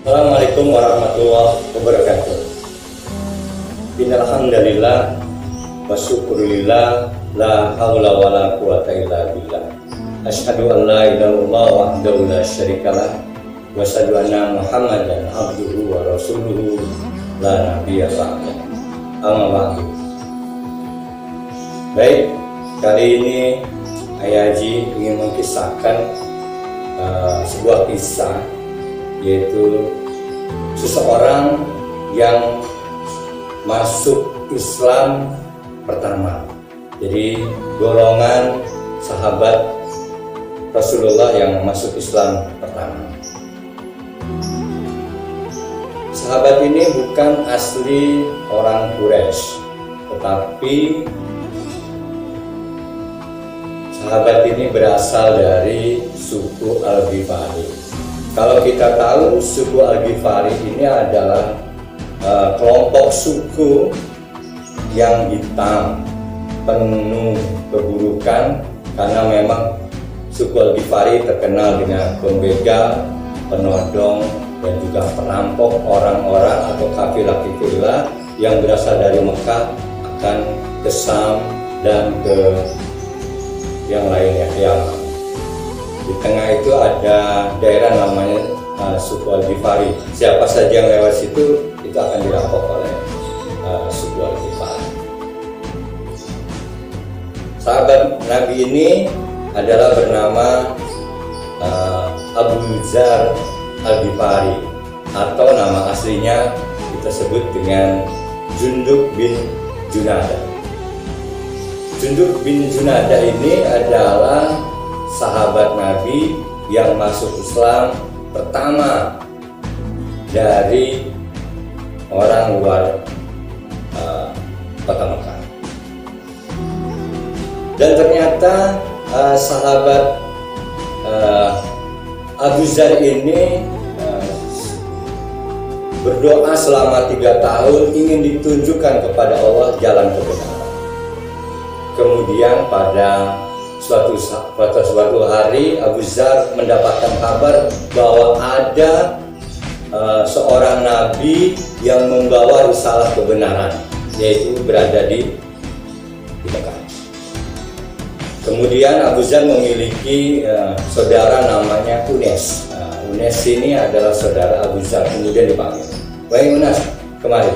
Assalamualaikum warahmatullahi wabarakatuh. Innalhamdalillah wa syukurillah la haula wala quwata illa billah. Asyhadu an la ilaha illallah wahdahu la syarikalah wa asyhadu anna Muhammadan abduhu wa rasuluhu la nabiyya ba'da. Amma ba'du. Baik, kali ini Ayaji ingin mengisahkan sebuah kisah, yaitu seseorang yang masuk Islam pertama. Jadi golongan sahabat Rasulullah yang masuk Islam pertama. Sahabat ini bukan asli orang Quraisy, tetapi sahabat ini berasal dari suku Al-Ghifari. Kalau kita tahu, suku Al-Ghifari ini adalah kelompok suku yang hitam, penuh keburukan, karena memang suku Al-Ghifari terkenal dengan pembegal, penodong, dan juga perampok orang-orang atau kafilah-kafilah yang berasal dari Mekah akan ke Syam dan ke yang lainnya, Yaman. Di tengah itu ada daerah namanya suku Al-Ghifari. Siapa saja yang lewat situ itu akan dirampok oleh suku Al-Ghifari. Sahabat Nabi ini adalah bernama Abu Dzar Al-Ghifari, atau nama aslinya kita sebut dengan Jundub bin Junadah. Jundub bin Junadah ini adalah sahabat Nabi yang masuk Islam pertama dari orang luar kota Mekah. Dan ternyata sahabat Abu Dzar ini berdoa selama 3 tahun ingin ditunjukkan kepada Allah jalan kebenaran. Kemudian pada suatu hari Abu Dzar mendapatkan kabar bahwa ada seorang nabi yang membawa risalah kebenaran, yaitu berada di Mekah. Kemudian Abu Dzar memiliki saudara namanya Unes. Unes ini adalah saudara Abu Dzar. Kemudian dipanggil, "Wahai Unes, kemari.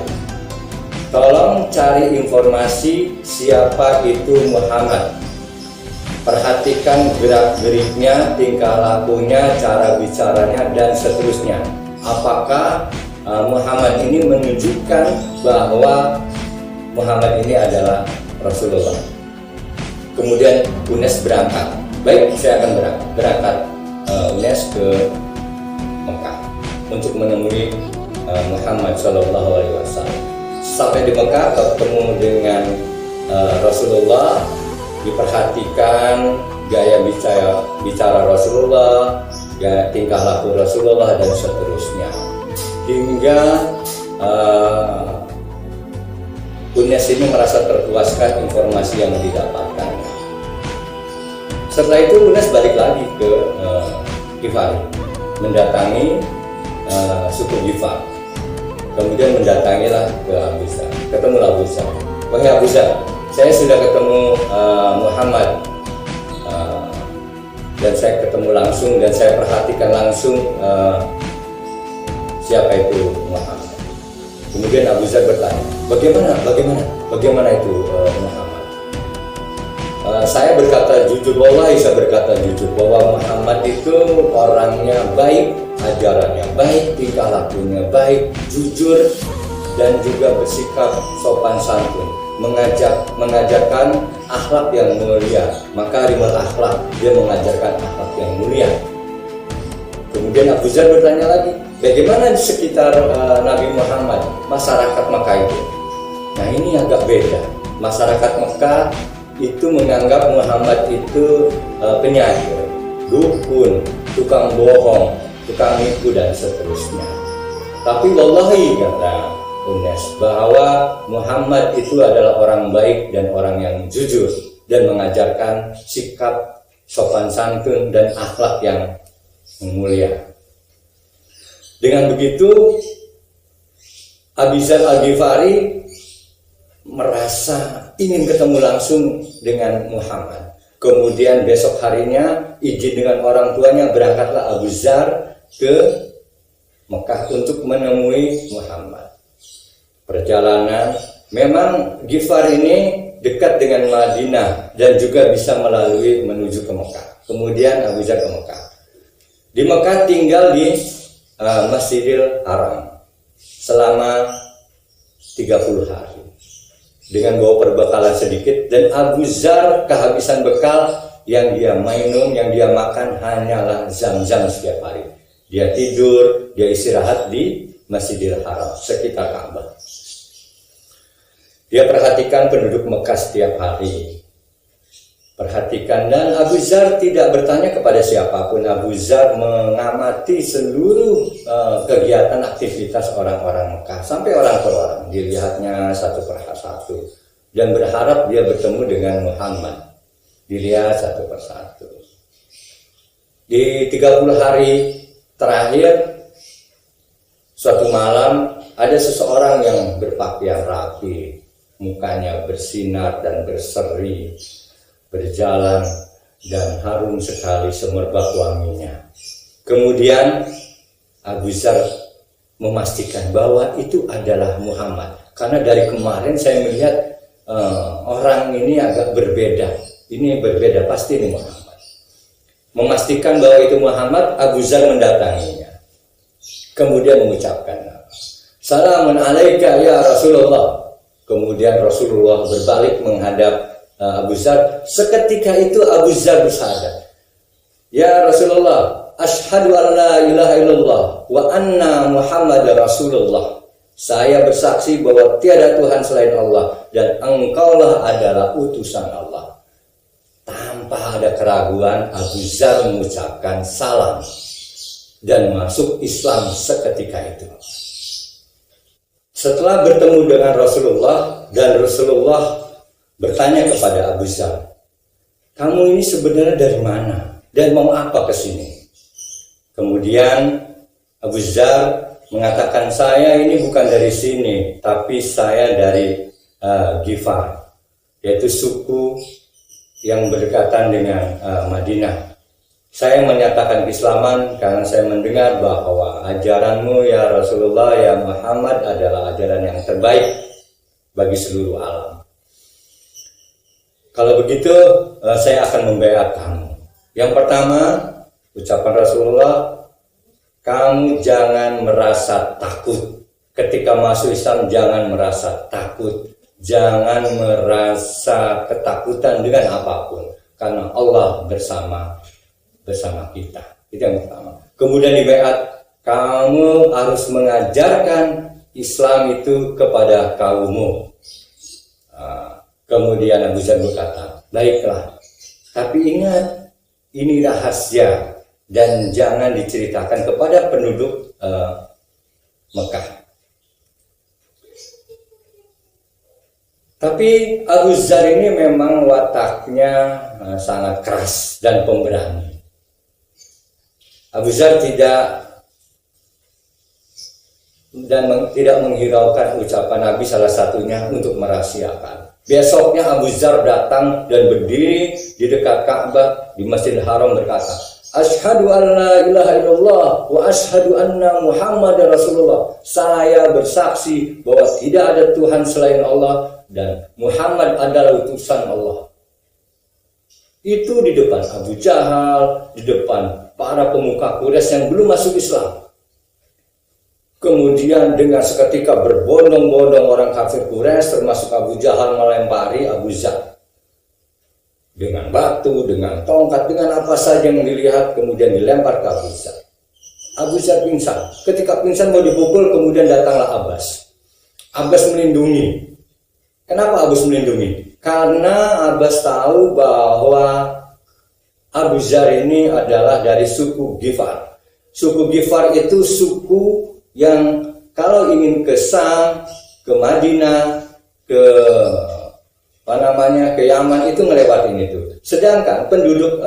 Tolong cari informasi siapa itu Muhammad. Perhatikan gerak-geriknya, tingkah lakunya, cara bicaranya, dan seterusnya. Apakah Muhammad ini menunjukkan bahwa Muhammad ini adalah Rasulullah?" Kemudian Unes berangkat. "Baik, saya akan berangkat Unes ke Mekah untuk menemui Muhammad SAW. Sampai di Mekah ketemu dengan Rasulullah, diperhatikan gaya bicara Rasulullah, gaya tingkah laku Rasulullah, dan seterusnya, hingga Unes ini merasa terpuaskan informasi yang didapatkan. Setelah itu Unes balik lagi ke Ghifari, mendatangi suku Ghifar. Kemudian mendatangilah ke Abu Dzar, ketemulah Abu Dzar. "Wahai Abu Dzar, saya sudah ketemu Muhammad, dan saya ketemu langsung dan saya perhatikan langsung siapa itu Muhammad." Kemudian Abu Dzar bertanya, bagaimana itu Muhammad?" "Saya berkata jujur, wallahi saya berkata jujur bahwa Muhammad itu orangnya baik, ajarannya baik, tingkah lakunya baik, jujur, dan juga bersikap sopan santun, mengajarkan akhlak yang mulia, makarimul akhlak, dia mengajarkan akhlak yang mulia." Kemudian Abu Dzar bertanya lagi, "Bagaimana di sekitar Nabi Muhammad, masyarakat Mekah itu?" Nah, ini agak beda. Masyarakat Mekah itu menganggap Muhammad itu penyair, dukun, tukang bohong, tukang nipu, dan seterusnya. Tapi wallahi, kata Unes, bahwa Muhammad itu adalah orang baik dan orang yang jujur dan mengajarkan sikap sopan santun dan akhlak yang mulia. Dengan begitu Abu Dzar Al-Ghifari merasa ingin ketemu langsung dengan Muhammad. Kemudian besok harinya izin dengan orang tuanya, berangkatlah Abu Dzar ke Mekah untuk menemui Muhammad. Perjalanan, memang Ghifar ini dekat dengan Madinah dan juga bisa menuju ke Mekah. Kemudian Abu Dzar ke Mekah. Di Mekah tinggal di Masjidil Haram selama 30 hari dengan bawa perbekalan sedikit, dan Abu Dzar kehabisan bekal. Yang dia minum, yang dia makan hanyalah zam-zam setiap hari. Dia tidur, dia istirahat di Masjidil Haram sekitar Ka'bah. Dia perhatikan penduduk Mekah setiap hari. Perhatikan, dan Abu Dzar tidak bertanya kepada siapapun. Abu Dzar mengamati seluruh kegiatan aktivitas orang-orang Mekah sampai orang per orang. Dilihatnya satu per satu dan berharap dia bertemu dengan Muhammad. Dilihat satu per satu. Di 30 hari terakhir, suatu malam ada seseorang yang berpakaian rapi, mukanya bersinar dan berseri, berjalan dan harum sekali semerbak wanginya. Kemudian Abu Dzar memastikan bahwa itu adalah Muhammad, karena dari kemarin saya melihat orang ini agak berbeda. Ini berbeda, pasti ini Muhammad. Memastikan bahwa itu Muhammad, Abu Dzar mendatanginya. Kemudian mengucapkan, "Salamun alaika ya Rasulullah." Kemudian Rasulullah berbalik menghadap Abu Dzar. Seketika itu Abu Dzar bersyahadat, "Ya Rasulullah, asyhadu an la ilaha illallah wa anna Muhammadar Rasulullah." Saya bersaksi bahwa tiada Tuhan selain Allah dan engkaulah adalah utusan Allah. Tanpa ada keraguan, Abu Dzar mengucapkan salam dan masuk Islam seketika itu. Setelah bertemu dengan Rasulullah, dan Rasulullah bertanya kepada Abu Dzar, "Kamu ini sebenarnya dari mana dan mau apa ke sini?" Kemudian Abu Dzar mengatakan, "Saya ini bukan dari sini, tapi saya dari Ghifar, yaitu suku yang berdekatan dengan Madinah. Saya menyatakan keislaman karena saya mendengar bahwa ajaranmu ya Rasulullah, ya Muhammad adalah ajaran yang terbaik bagi seluruh alam. Kalau begitu saya akan membaiat kamu." Yang pertama, ucapan Rasulullah, "Kamu jangan merasa takut. Ketika masuk Islam jangan merasa takut. Jangan merasa ketakutan dengan apapun. Karena Allah bersama kita." Itu yang pertama. Kemudian di baiat, "Kamu harus mengajarkan Islam itu kepada kaummu." Kemudian Abu Dzar berkata, "Baiklah, tapi ingat, ini rahasia dan jangan diceritakan kepada penduduk Mekah." Tapi Abu Dzar ini memang wataknya sangat keras dan pemberani. Abu Dzar tidak menghiraukan ucapan Nabi, salah satunya untuk merahasiakan. Besoknya Abu Dzar datang dan berdiri di dekat Ka'bah di Masjidil Haram berkata, "Asyhadu an la ilaha illallah wa asyhadu anna Muhammadar Rasulullah." Saya bersaksi bahwa tidak ada Tuhan selain Allah dan Muhammad adalah utusan Allah. Itu di depan Abu Jahal, di depan para pemuka Quraisy yang belum masuk Islam. Kemudian dengan seketika berbondong-bondong orang kafir Quraisy termasuk Abu Jahal melempari Abu Dzar dengan batu, dengan tongkat, dengan apa saja yang dilihat, kemudian dilempar ke Abu Dzar. Abu Dzar pingsan. Ketika pingsan mau dipukul, kemudian datanglah Abbas. Abbas melindungi. Kenapa Abbas melindungi? Karena Abbas tahu bahwa Abu Dzar ini adalah dari suku Ghifar. Suku Ghifar itu suku yang kalau ingin ke Sam, ke Madinah, ke Yaman itu ngelewatin itu. Sedangkan penduduk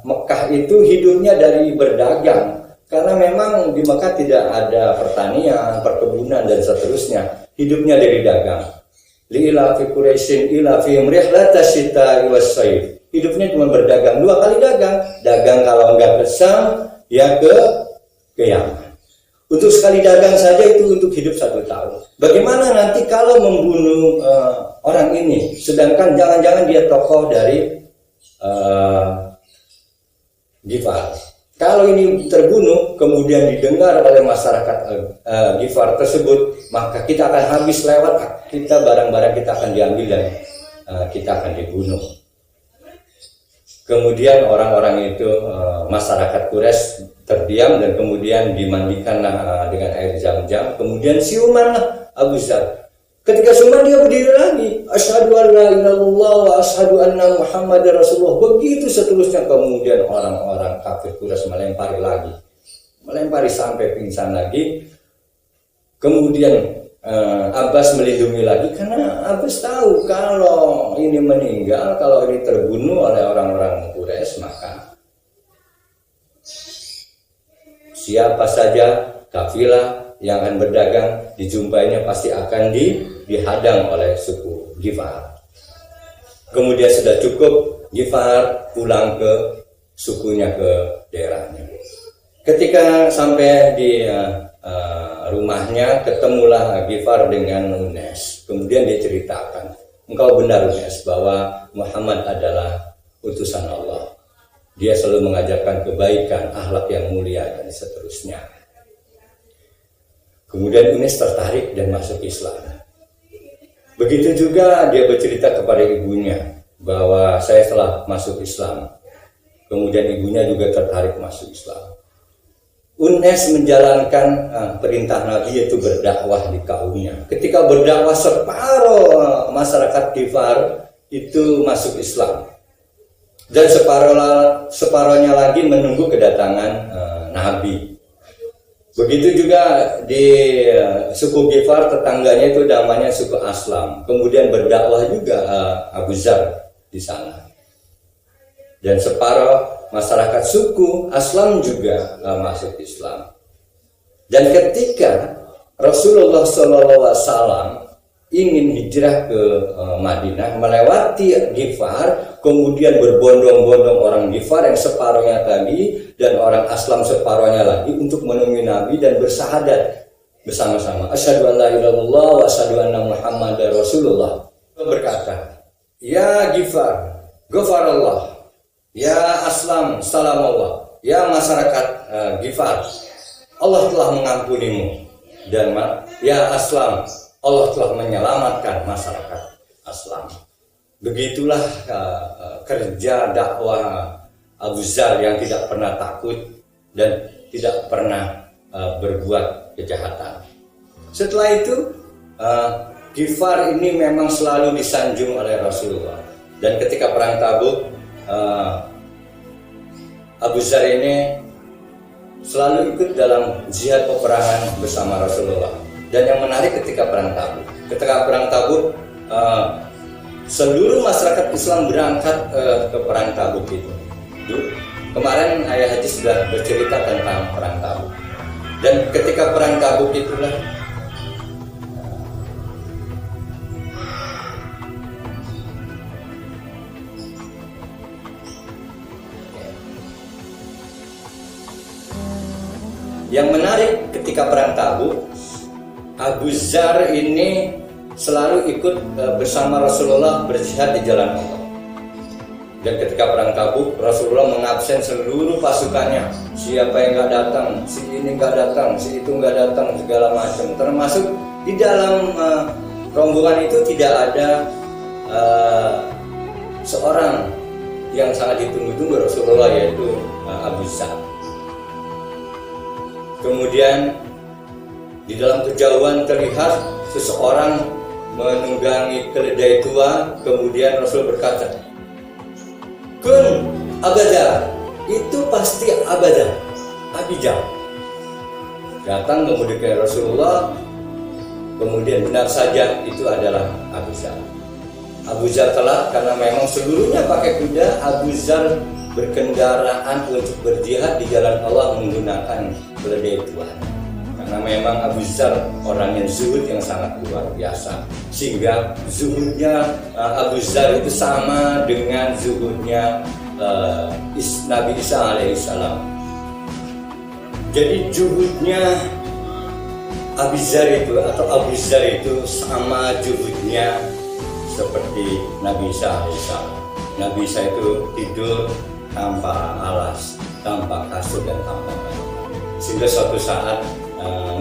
Mekah itu hidupnya dari berdagang, Karena memang di Mekah tidak ada pertanian, perkebunan dan seterusnya. Hidupnya dari dagang. Li'ila fi Quraisyin ila fi rihlatash syita'i was-sayf. Hidupnya cuma berdagang, 2 kali dagang. Dagang kalau enggak ke Syam, ya ke Yaman. Untuk sekali dagang saja itu untuk hidup 1 tahun. Bagaimana nanti kalau membunuh orang ini, sedangkan jangan-jangan dia tokoh dari Ghifar. Kalau ini terbunuh, kemudian didengar oleh masyarakat Ghifar tersebut, maka kita akan habis lewat, barang-barang kita akan diambil dan kita akan dibunuh. Kemudian orang-orang itu, masyarakat Quraisy terdiam dan kemudian dimandikanlah dengan air Zam-Zam. Kemudian siumanlah Abu Dzar. Ketika siuman dia berdiri lagi, asyhadu an la ilaha illallah wa asyhadu anna Muhammadar Rasulullah. Begitu seterusnya, kemudian orang-orang kafir Quraisy melempari sampai pingsan lagi. Kemudian Abbas melindungi lagi karena Abbas tahu kalau ini meninggal, kalau ini terbunuh oleh orang-orang Quraisy, maka siapa saja kafilah yang akan berdagang dijumpainya pasti akan dihadang oleh suku Ghifar. Kemudian sudah cukup, Ghifar pulang ke sukunya, ke daerahnya. Ketika sampai di rumahnya, ketemulah Ghifar dengan Unes. Kemudian dia ceritakan, engkau benar Unes bahwa Muhammad adalah utusan Allah. Dia selalu mengajarkan kebaikan, akhlak yang mulia dan seterusnya. Kemudian Unes tertarik dan masuk Islam. Begitu juga dia bercerita kepada ibunya bahwa saya telah masuk Islam. Kemudian ibunya juga tertarik masuk Islam. Unes menjalankan perintah Nabi, yaitu berdakwah di kaumnya. Ketika berdakwah, separuh masyarakat Ghifar itu masuk Islam. Dan separuhnya lagi menunggu kedatangan Nabi. Begitu juga di suku Ghifar, tetangganya itu namanya suku Aslam. Kemudian berdakwah juga Abu Dzar di sana. Dan separuh masyarakat suku Aslam juga masuk Islam. Dan ketika Rasulullah SAW ingin hijrah ke Madinah, melewati Ghifar, kemudian berbondong-bondong orang Ghifar yang separuhnya tadi dan orang Aslam separuhnya lagi untuk menemui Nabi dan bersahadat bersama-sama. Asyhadu an la ilaha illallah wa asyhadu anna Muhammadar Rasulullah. Berkata, ya Ghifar, ghafarallah. Ya Aslam, salam Allah. Ya masyarakat Ghifar, Allah telah mengampunimu. Dan ya Aslam, Allah telah menyelamatkan masyarakat Aslam. Begitulah kerja dakwah Abu Dzar yang tidak pernah takut dan tidak pernah berbuat kejahatan. Setelah itu Ghifar ini memang selalu disanjung oleh Rasulullah. Dan ketika perang Tabuk, Abu Dzar ini selalu ikut dalam jihad peperangan bersama Rasulullah. Dan yang menarik ketika perang Tabuk, seluruh masyarakat Islam berangkat ke perang Tabuk itu. Kemarin Ayah Haji sudah bercerita tentang perang Tabuk. Dan ketika perang Tabuk itulah yang menarik ketika perang Tabuk, Abu Dzar ini selalu ikut bersama Rasulullah berjihad di jalan Allah. Dan ketika perang Tabuk, Rasulullah mengabsen seluruh pasukannya. Siapa yang nggak datang, si ini nggak datang, si itu nggak datang, segala macam. Termasuk di dalam rombongan itu tidak ada seorang yang sangat ditunggu-tunggu Rasulullah, yaitu Abu Dzar. Kemudian di dalam kejauhan terlihat seseorang menunggangi keledai tua. Kemudian Rasul berkata, "Kun Abada, itu pasti Abada, Abijah." Datang kemudian ke Rasulullah. Kemudian benar saja itu adalah Abu Dzar. Abu Dzar telah, karena memang seluruhnya pakai kuda. Abu Dzar berkendaraan untuk berjihad di jalan Allah menggunakan keledai Tuhan. Karena memang Abu Dzar orang yang zuhud yang sangat luar biasa, sehingga zuhudnya Abu Dzar itu sama dengan zuhudnya Nabi Isa alaihissalam. Jadi zuhudnya Abu Dzar itu sama zuhudnya seperti Nabi Isa alaihissalam. Nabi Isa itu tidur tanpa alas, tanpa kasur dan tanpa bantal. Sehingga suatu saat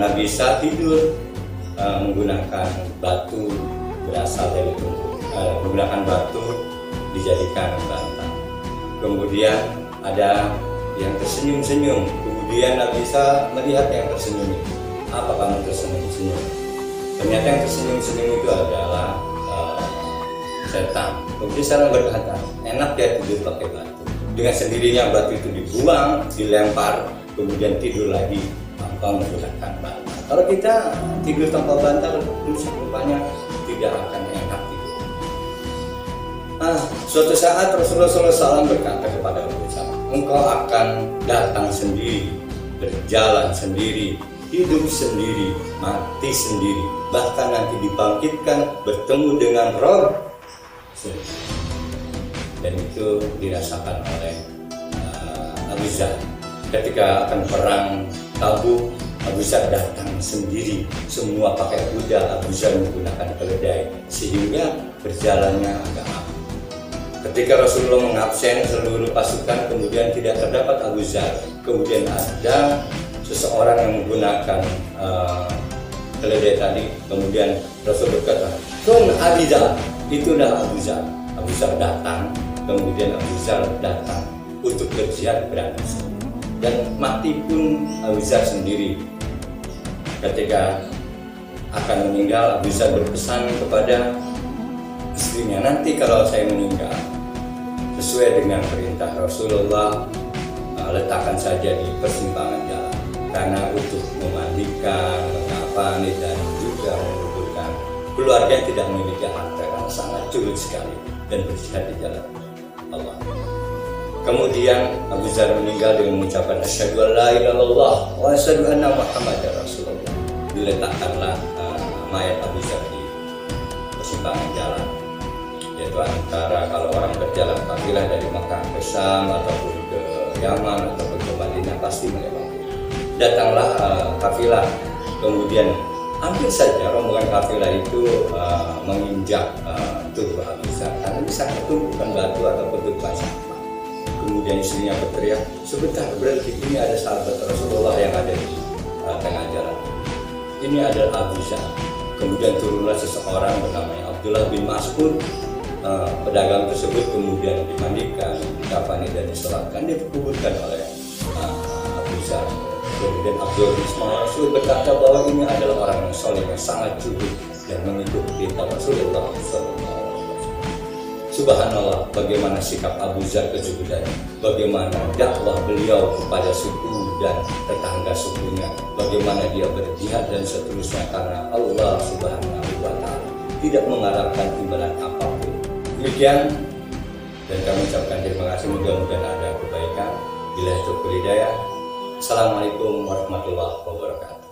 Nabi Isa tidur menggunakan batu berasal dari menggunakan batu dijadikan bantal. Kemudian ada yang tersenyum-senyum. Kemudian Nabi Isa melihat yang tersenyum itu. Apa kamu tersenyum-senyum? Ternyata yang tersenyum-senyum itu adalah setan. Kemudian setan berkata, enak ya tidur pakai batu. Dengan sendirinya batu itu dibuang, dilempar, kemudian tidur lagi tanpa menggunakan bantal. Kalau kita tidur tanpa bantal, rupanya tidak akan enak tidur. Suatu saat Rasulullah SAW berkata kepada Abu Dzar, engkau akan datang sendiri, berjalan sendiri, hidup sendiri, mati sendiri, bahkan nanti dibangkitkan bertemu dengan Rabb. Dan itu dirasakan oleh Abu Dzar. Ketika akan perang Tabuk, Abu Dzar datang sendiri, semua pakai kuda, Abu Dzar menggunakan keledai, sehingga berjalannya agak lama. Ketika Rasulullah mengabsen seluruh pasukan, kemudian tidak terdapat Abu Dzar, kemudian ada seseorang yang menggunakan keledai tadi, kemudian Rasul berkata, "Kun Abu Dzar." Itulah Abu Dzar. Abu Dzar datang, kemudian Abu Dzar datang untuk berjihad berangkat sendiri. Dan mati pun Abu Dzar sendiri. Ketika akan meninggal, Abu Dzar berpesan kepada istrinya, nanti kalau saya meninggal, sesuai dengan perintah Rasulullah, letakkan saja di persimpangan jalan. Karena untuk memandikan, mengapani, dan juga menguburkan keluarga yang tidak memiliki harta, karena sangat sulit sekali dan berjihad di jalan Allah. Kemudian Abu Dzar meninggal dengan mengucapkan asyhadu an la ilaha illallah wa asyhadu anna muhammadar rasulullah. Diletakkanlah mayat Abu Dzar di persimpangan jalan, yaitu antara kalau orang berjalan kafilah dari Makkah ke Syam ataupun ke Yaman ataupun ke Madinah pasti melewati. Datanglah kafilah, kemudian hampir saja rombongan kafilah itu menginjak tubuh Abu Dzar karena bisa tumpukan batu ataupun tumpukan sampah. Kemudian istrinya berteriak, sebentar, berhenti, ini ada sahabat Rasulullah yang ada di tengah jalan. Ini adalah Abu Dzar. Kemudian turunlah seseorang bernama Abdullah bin Mas'ud. Pedagang tersebut kemudian dimandikan, dikafani dan disolatkan, dikuburkan oleh Abu Dzar. Kemudian Abdullah bin Mas'ud berkata bahwa ini adalah orang yang soleh, yang sangat jujur dan mengikuti perintah Rasulullah SAW. Subhanallah, bagaimana sikap Abu Dzar kejujurannya, bagaimana dakwah beliau kepada suku dan tetangga sukunya, bagaimana dia berjihad dan seterusnya karena Allah Subhanahu wa Ta'ala, tidak mengharapkan imbalan apapun. Demikian, dan kami ucapkan terima kasih, mudah-mudahan ada kebaikan. Bila itu hidayah. Assalamualaikum warahmatullahi wabarakatuh.